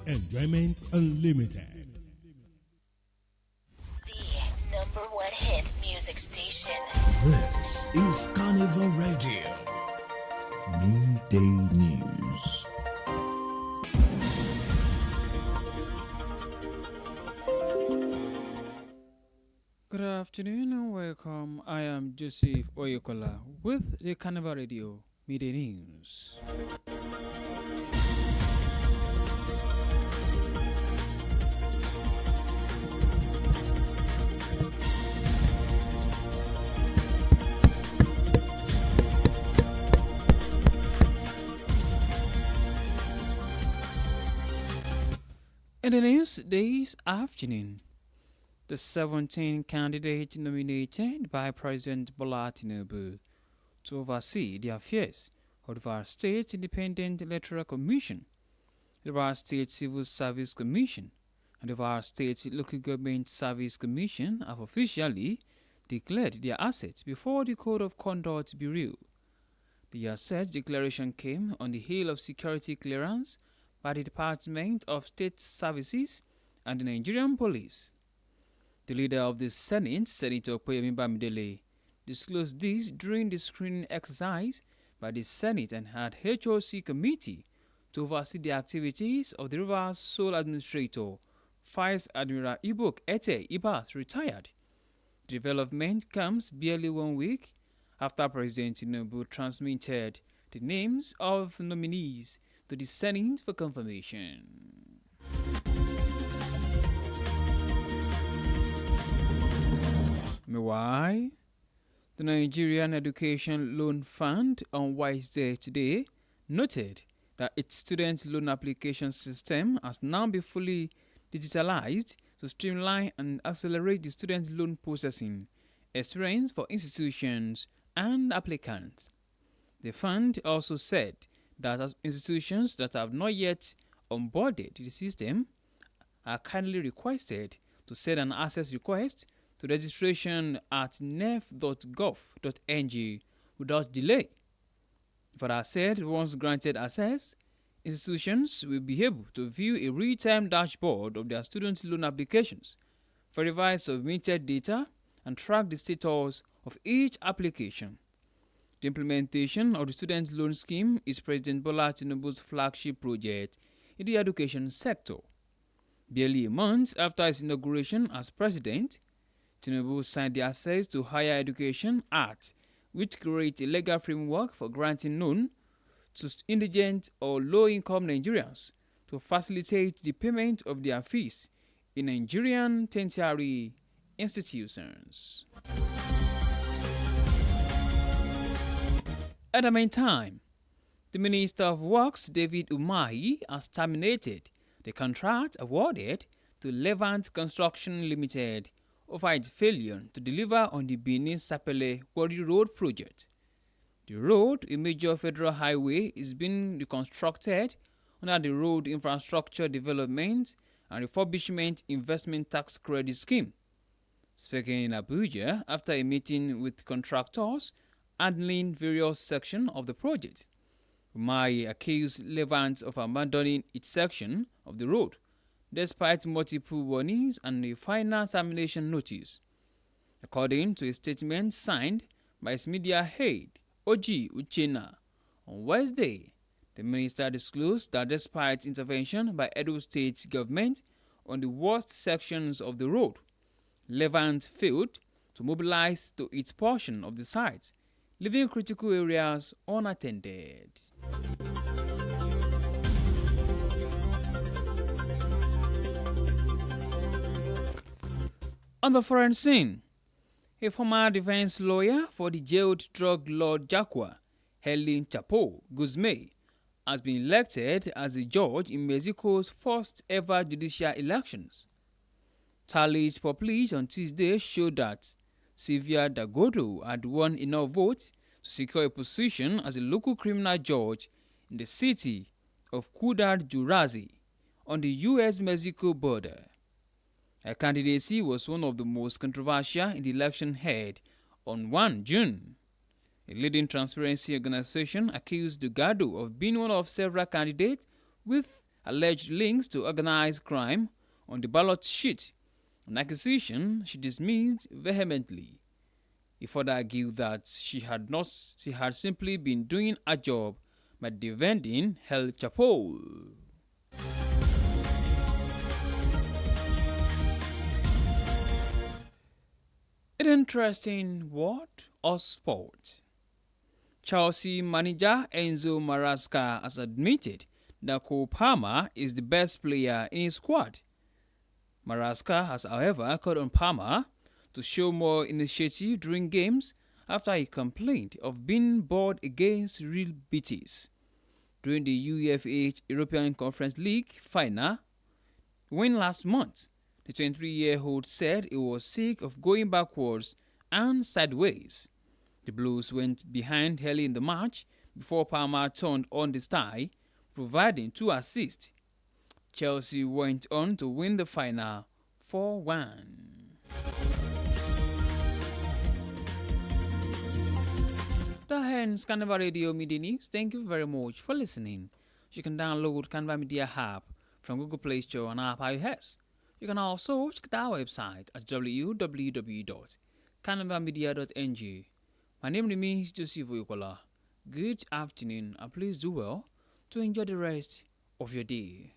Enjoyment Unlimited. The number one hit music station. This is Carnival Radio. Midday News. Good afternoon and welcome. I am Joseph Oyokola with the Carnival Radio Media News. In the news this afternoon, the 17 candidates nominated by President Bola Tinubu to oversee the affairs of the Oyo State Independent Electoral Commission, the Oyo State Civil Service Commission, and the Oyo State Local Government Service Commission have officially declared their assets before the Code of Conduct Bureau. The asset declaration came on the heel of security clearance by the Department of State Services and the Nigerian Police. The leader of the Senate, Senator Okoyemi Bamidele, disclosed this during the screening exercise by the Senate and had HOC committee to oversee the activities of the Rivers Sole Administrator, Vice Admiral Ibok Ete Ibat, retired. The development comes barely 1 week after President Tinubu transmitted the names of nominees to the Senate for confirmation. Meanwhile, the Nigerian Education Loan Fund on Wednesday today noted that its student loan application system has now been fully digitalized to streamline and accelerate the student loan processing experience for institutions and applicants. The fund also said that institutions that have not yet onboarded the system are kindly requested to send an access request to registration at nef.gov.ng without delay. Further said, once granted access, institutions will be able to view a real-time dashboard of their student loan applications, verify submitted data, and track the status of each application. The implementation of the student loan scheme is President Bola Tinubu's flagship project in the education sector. Barely a month after his inauguration as president, Tinubu signed the Access to Higher Education Act, which creates a legal framework for granting loan to indigent or low-income Nigerians to facilitate the payment of their fees in Nigerian tertiary institutions. At the meantime, the Minister of Works, David Umahi, has terminated the contract awarded to Levant Construction Limited over its failure to deliver on the Benin-Sapele Wari Road project. The road, a major federal highway, is being reconstructed under the Road Infrastructure Development and Refurbishment Investment Tax Credit Scheme. Speaking in Abuja after a meeting with contractors handling various sections of the project, Umahi accused Levant of abandoning its section of the road, despite multiple warnings and a final termination notice. According to a statement signed by its media head, Oji Uchenna, on Wednesday, the minister disclosed that despite intervention by Oyo State government on the worst sections of the road, Levant failed to mobilize to its portion of the site, leaving critical areas unattended. On the foreign scene, a former defense lawyer for the jailed drug lord Jacqua, Helen Chapo Guzme, has been elected as a judge in Mexico's first ever judicial elections. Tallies published on Tuesday showed that Sylvia Dagodo had won enough votes to secure a position as a local criminal judge in the city of Ciudad Juárez on the U.S.-Mexico border. Her candidacy was one of the most controversial in the election held on 1 June. A leading transparency organization accused Delgado of being one of several candidates with alleged links to organized crime on the ballot sheet, an accusation she dismissed vehemently. He further argued that she had simply been doing her job by defending El Chapo. An interesting word or sport. Chelsea manager Enzo Maresca has admitted that Cole Palmer is the best player in his squad. Maresca has, however, called on Palmer to show more initiative during games after he complained of being bored against Real Betis. During the UEFA European Conference League final win last month, the 23-year-old said he was sick of going backwards and sideways. The Blues went behind early in the match before Palmer turned on the style, providing 2 assists. Chelsea went on to win the final 4-1. That ends Carnival Radio Media News. Thank you very much for listening. You can download Carnival Media app from Google Play Store and App iOS. You can also check out our website at www.carnivalmedia.ng. My name remains Joseph Oyokola. Good afternoon and please do well to enjoy the rest of your day.